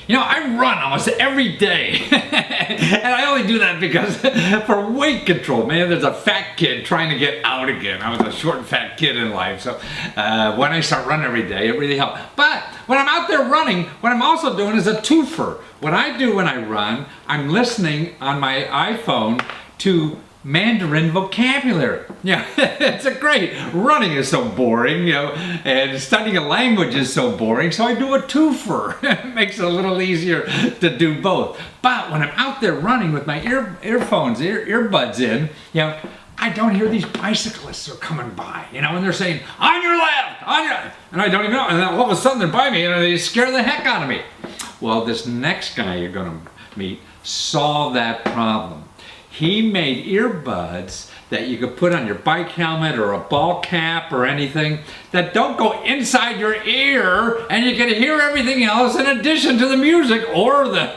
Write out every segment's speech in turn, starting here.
You know, I run almost every day. And I only do that because for weight control, man, there's a fat kid trying to get out again. I was a short and fat kid in life. So when I start running every day, it really helps. But when I'm out there running, what I'm also doing is a twofer. What I do when I run, I'm listening on my iPhone to Mandarin vocabulary. Yeah, it's a great. Running is so boring, you know, and studying a language is so boring, so I do a twofer. It makes it a little easier to do both. But when I'm out there running with my earphones, earbuds in, you know, I don't hear these bicyclists are coming by, you know, and they're saying, on your left, on your, and I don't even know, and then all of a sudden they're by me and they scare the heck out of me. Well, this next guy you're gonna meet solved that problem. He made earbuds that you could put on your bike helmet or a ball cap or anything that don't go inside your ear, and you can hear everything else in addition to the music or the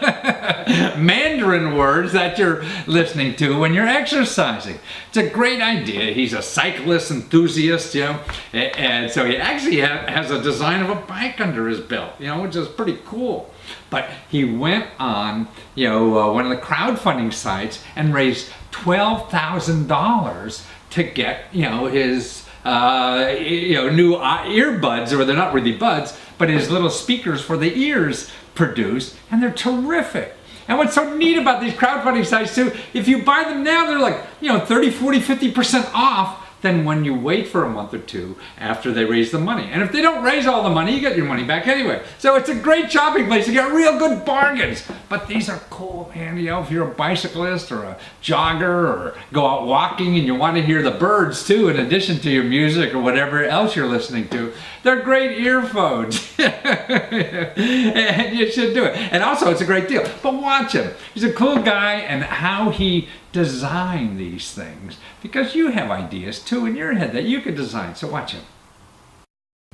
Mandarin words that you're listening to when you're exercising. It's a great idea. He's a cyclist enthusiast, you know, and so he actually has a design of a bike under his belt, you know, which is pretty cool. But he went on, you know, one of the crowdfunding sites and raised $12,000 to get, you know, his, you know, new earbuds, or they're not really buds, but his little speakers for the ears produced, and they're terrific. And what's so neat about these crowdfunding sites too, if you buy them now, they're like, you know, 30, 40, 50% off than when you wait for a month or two after they raise the money. And if they don't raise all the money, you get your money back anyway. So it's a great shopping place to get real good bargains. But these are cool, man. You know, if you're a bicyclist or a jogger or go out walking and you want to hear the birds too, in addition to your music or whatever else you're listening to, they're great earphones. And you should do it. And also, it's a great deal. But watch him. He's a cool guy, and how he design these things, because you have ideas too in your head that you could design. So watch him.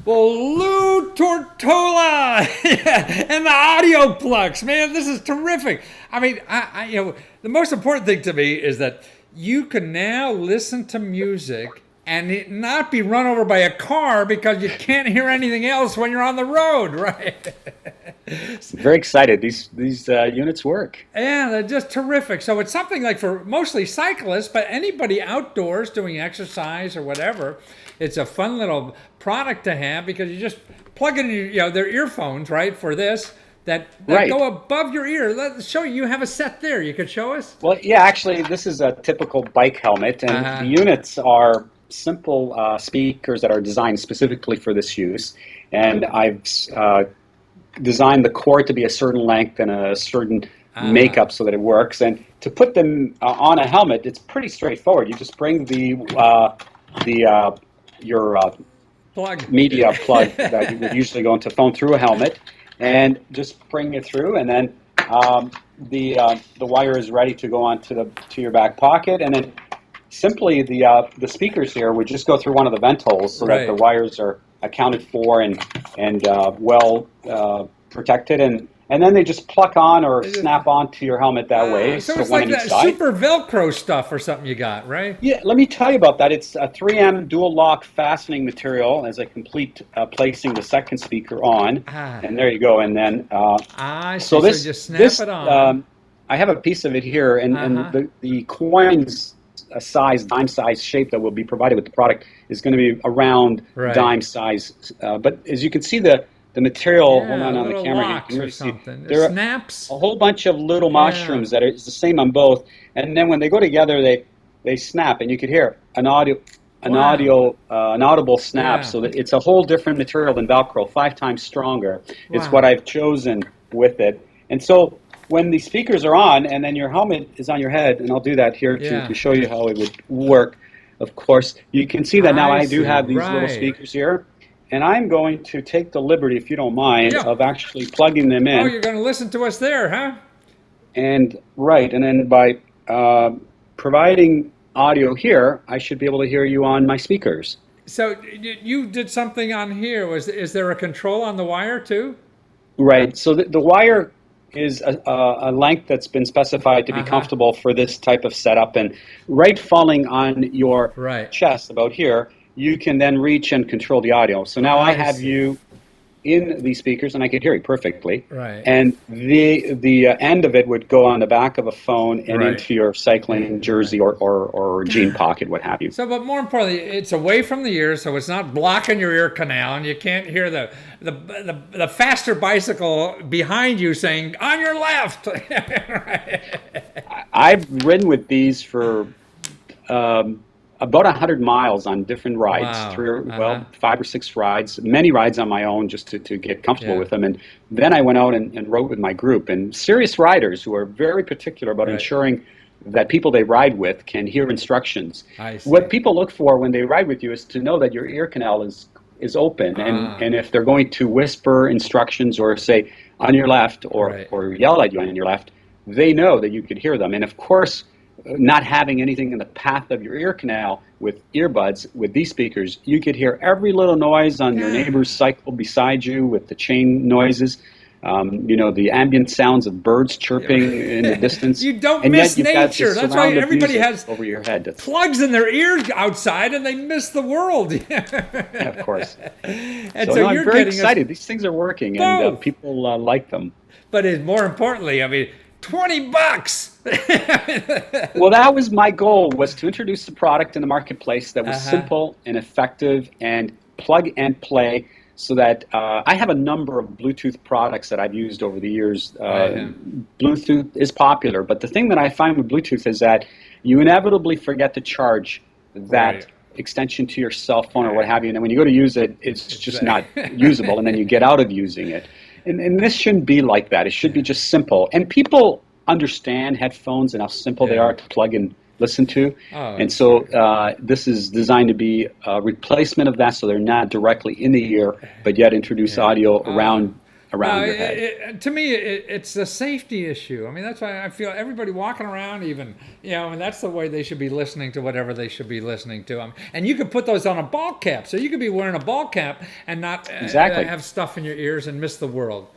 Well, Lou Tortola and the audio plugs, man, this is terrific. I mean, I you know, the most important thing to me is that you can now listen to music and it not be run over by a car because you can't hear anything else when you're on the road, right? Very excited. These units work. Yeah, they're just terrific. So it's something like for mostly cyclists, but anybody outdoors doing exercise or whatever. It's a fun little product to have because you just plug in your, you know, their earphones, right, for this, that right. Go above your ear. Let's show you. You have a set there. You could show us? Well, yeah, actually, this is a typical bike helmet, and the units are simple speakers that are designed specifically for this use. And I've designed the cord to be a certain length and a certain makeup so that it works. And to put them on a helmet, it's pretty straightforward. You just bring your plug. Media plug that you would usually go into phone through a helmet, and just bring it through, and then the wire is ready to go onto your back pocket, and then simply the speakers here would just go through one of the vent holes so that the wires are accounted for and well protected, and then they just pluck on or snap onto your helmet that way. So it's like that super Velcro stuff or something you got, right? Yeah, let me tell you about that. It's a 3M dual lock fastening material as I complete placing the second speaker on. And there you go. And then so this, just snap it on. I have a piece of it here, and the coins size, dime size shape that will be provided with the product is going to be around dime size. But as you can see, the material, hold on the camera, you can see there snaps. A whole bunch of little mushrooms that are the same on both, and then when they go together, they snap, and you could hear an audible snap. So that it's a whole different material than Velcro, 5 times stronger. It's what I've chosen with it, and so when the speakers are on, and then your helmet is on your head, and I'll do that here to show you how it would work. Of course, you can see that now I do have these little speakers here. And I'm going to take the liberty, if you don't mind, of actually plugging them in. Oh, you're going to listen to us there, huh? And and then by providing audio here, I should be able to hear you on my speakers. So you did something on here. Is there a control on the wire too? Right. So the wire is a length that's been specified to be comfortable for this type of setup, and falling on your chest about here, you can then reach and control the audio. So now I have you in these speakers, and I could hear it perfectly. Right. And the end of it would go on the back of a phone and Right. into your cycling jersey or jean pocket, what have you. So, but more importantly, it's away from the ear, so it's not blocking your ear canal, and you can't hear the faster bicycle behind you saying "on your left." I've ridden with these for about 100 miles on different rides, Wow. well, 5 or 6 rides, many rides on my own just to get comfortable Yeah. with them. And then I went out and rode with my group. And serious riders who are very particular about Right. ensuring that people they ride with can hear instructions. I see. What people look for when they ride with you is to know that your ear canal is open. And if they're going to whisper instructions or say on your left Right. or yell at you on your left, they know that you could hear them. And of course, not having anything in the path of your ear canal with earbuds, with these speakers, you could hear every little noise on your neighbor's cycle beside you with the chain noises, the ambient sounds of birds chirping in the distance. You don't and miss yet you've got nature. this That's why surround of everybody music has over your head. plugs in their ears outside, and they miss the world. Yeah, of course. And So, so no, I'm you're very getting excited. These things are working, and Boom. people like them. But more importantly, I mean, $20. Well, that was my goal, was to introduce a product in the marketplace that was simple and effective and plug and play, so that I have a number of Bluetooth products that I've used over the years. Bluetooth is popular, but the thing that I find with Bluetooth is that you inevitably forget to charge that extension to your cell phone or what have you, and then when you go to use it, it's just not usable, and then you get out of using it. And this shouldn't be like that. It should be just simple. And people understand headphones and how simple they are to plug and listen to. And so this is designed to be a replacement of that, so they're not directly in the ear, but yet introduce audio around your head. To me, it's a safety issue. I mean, that's why I feel everybody walking around, even, and that's the way they should be listening to whatever they should be listening to. And you could put those on a ball cap, so you could be wearing a ball cap and not have stuff in your ears and miss the world.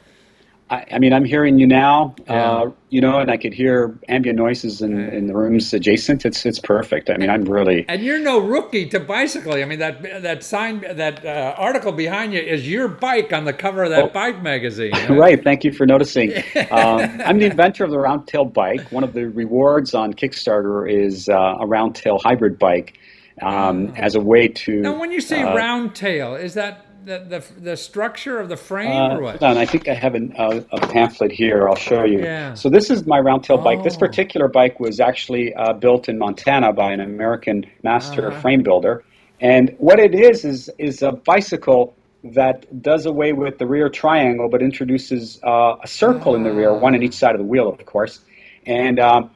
I mean, I'm hearing you now, and I could hear ambient noises in the rooms adjacent. It's perfect. I mean, I'm really... And you're no rookie to bicycling. I mean, that sign, that article behind you is your bike on the cover of that bike magazine. Right. Thank you for noticing. I'm the inventor of the round tail bike. One of the rewards on Kickstarter is a round tail hybrid bike as a way to... Now, when you say round tail, is that the structure of the frame or what? Hold on, I think I have a pamphlet here. I'll show you. Yeah. So this is my round tail bike. This particular bike was actually built in Montana by an American master frame builder. And what it is a bicycle that does away with the rear triangle, but introduces a circle in the rear, one on each side of the wheel, of course. And I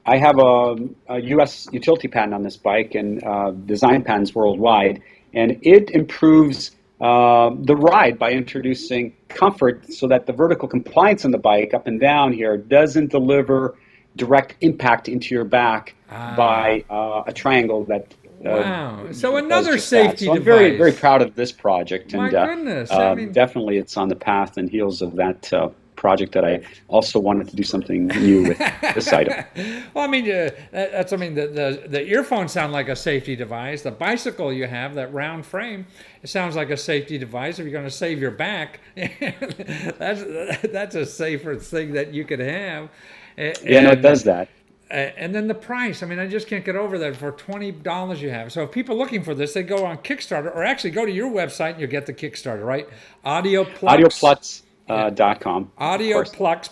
have a U.S. utility patent on this bike and design patents worldwide. And it improves the ride by introducing comfort, so that the vertical compliance on the bike up and down here doesn't deliver direct impact into your back by a triangle that wow. So another So safety device. I'm very, very proud of this project. My goodness. Definitely it's on the path and heels of that project that I also wanted to do something new with this item. Well, I mean, the earphones sound like a safety device. The bicycle you have, that round frame, it sounds like a safety device. If you're going to save your back, that's a safer thing that you could have. It does that. And then the price, I mean, I just can't get over that. For $20 you have. So if people are looking for this, they go on Kickstarter, or actually go to your website and you'll get the Kickstarter, right? Audioplex.com. Audioplux,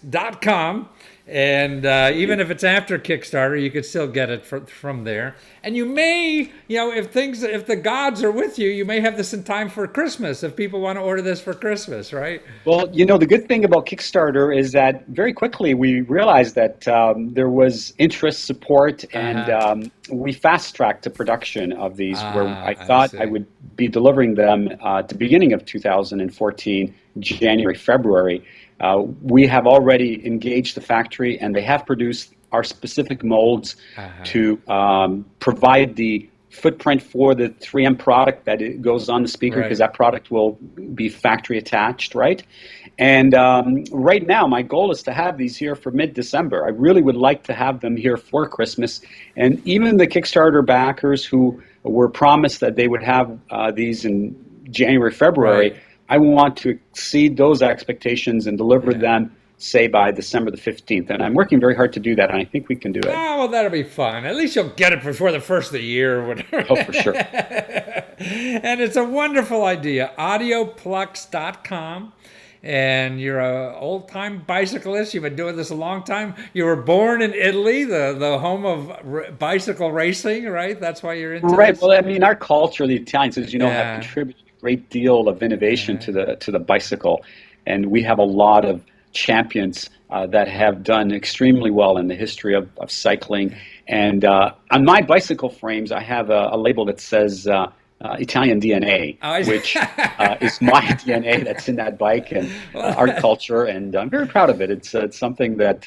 Plux.com. And even if it's after Kickstarter, you could still get it from there. And you may, if the gods are with you, you may have this in time for Christmas, if people want to order this for Christmas, right? Well, the good thing about Kickstarter is that very quickly we realized that there was interest, support, and we fast-tracked the production of these, where I thought I would be delivering them at the beginning of 2014, January, February. We have already engaged the factory, and they have produced our specific molds to provide the footprint for the 3M product that it goes on the speaker, because that product will be factory attached, right? And right now, my goal is to have these here for mid-December. I really would like to have them here for Christmas. And even the Kickstarter backers who were promised that they would have these in January, February, Right. I want to exceed those expectations and deliver them, say, by December the 15th. And I'm working very hard to do that, and I think we can do it. Oh, well, that'll be fun. At least you'll get it before the first of the year or whatever. Oh, for sure. And it's a wonderful idea. Audioplux.com. And you're a old-time bicyclist. You've been doing this a long time. You were born in Italy, the home of bicycle racing, right? That's why you're into Right. this? Well, I mean, our culture, the Italians, as you know, Yeah. have contributed a great deal of innovation to the bicycle, and we have a lot of champions that have done extremely well in the history of cycling. And on my bicycle frames, I have a label that says Italian DNA, which is my DNA that's in that bike and art culture, and I'm very proud of it. It's something that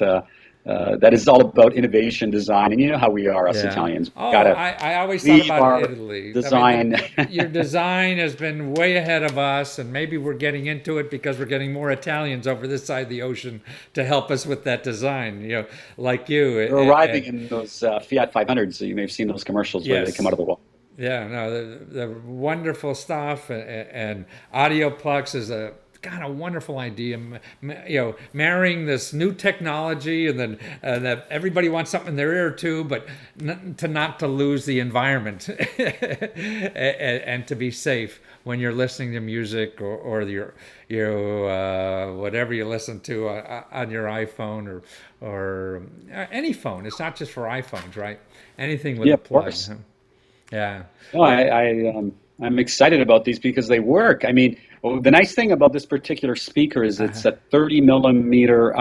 that is all about innovation, design, and you know how we are, us Italians. Oh, I always thought about Italy. Design. I mean, your design has been way ahead of us, and maybe we're getting into it because we're getting more Italians over this side of the ocean to help us with that design. You know, like you. We're arriving in those Fiat 500s. So you may have seen those commercials where they come out of the wall. Yeah, no, the wonderful stuff, and Audioplex is a wonderful idea. You know, marrying this new technology, and then that everybody wants something in their ear too, but not to lose the environment, and to be safe when you're listening to music or your whatever you listen to on your iPhone or any phone. It's not just for iPhones, right? Anything with a plug. Of course. Yeah. No, I'm excited about these because they work. I mean, the nice thing about this particular speaker is it's a 30 millimeter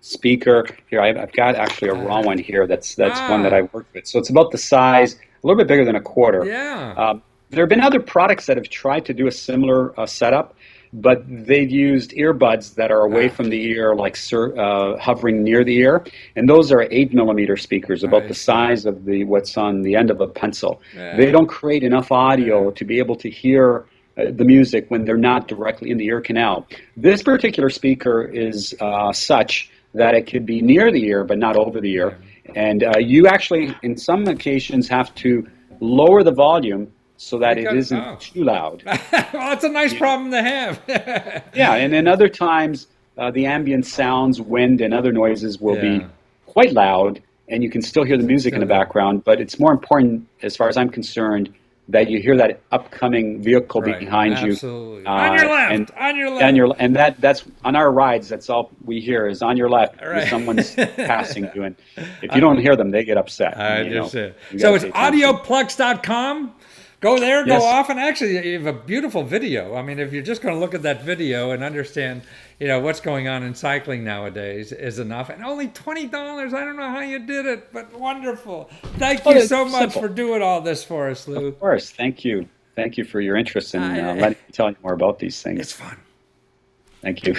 speaker. Here, I've got actually a raw one here. That's one that I worked with. So it's about the size, a little bit bigger than a quarter. Yeah. There have been other products that have tried to do a similar setup, but they've used earbuds that are away from the ear, like hovering near the ear, and those are 8 millimeter speakers, about the size of what's on the end of a pencil. Yeah. They don't create enough audio to be able to hear the music when they're not directly in the ear canal. This particular speaker is such that it could be near the ear but not over the ear, and you actually, in some occasions, have to lower the volume so that it isn't too loud. Well, that's a nice problem to have. Yeah, and then other times the ambient sounds, wind, and other noises will be quite loud, and you can still hear the music in the background, but it's more important, as far as I'm concerned, that you hear that upcoming vehicle behind you. Absolutely. On your left, on your left. And that's on our rides, that's all we hear is on your left. Right. Someone's passing you, and if you don't hear them, they get upset. So it's audioplux.com. Go there, go off, and actually you have a beautiful video. I mean, if you're just going to look at that video and understand, you know, what's going on in cycling nowadays is enough. And only $20. I don't know how you did it, but wonderful. Thank you so much for doing all this for us, Lou. Of course. Thank you. Thank you for your interest in letting me tell you more about these things. It's fun. Thank you.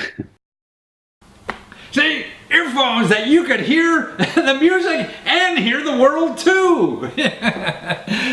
See, earphones that you could hear the music and hear the world too.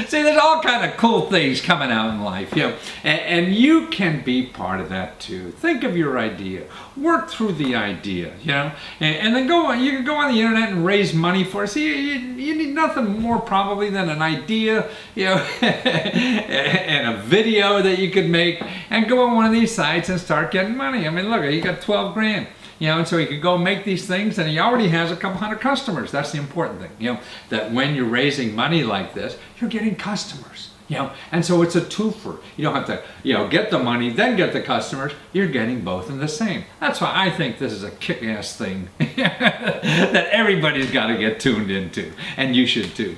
See, there's all kind of cool things coming out in life, you know, and you can be part of that too. Think of your idea, work through the idea, you know, and then go on. You can go on the internet and raise money for it. See, you need nothing more probably than an idea, you know, and a video that you could make, and go on one of these sites and start getting money. I mean, look, you got 12 grand. You know, and so he could go make these things, and he already has a couple hundred customers. That's the important thing, you know, that when you're raising money like this, you're getting customers, you know, and so it's a twofer. You don't have to, you know, get the money, then get the customers. You're getting both in the same. That's why I think this is a kick-ass thing that everybody's got to get tuned into, and you should too.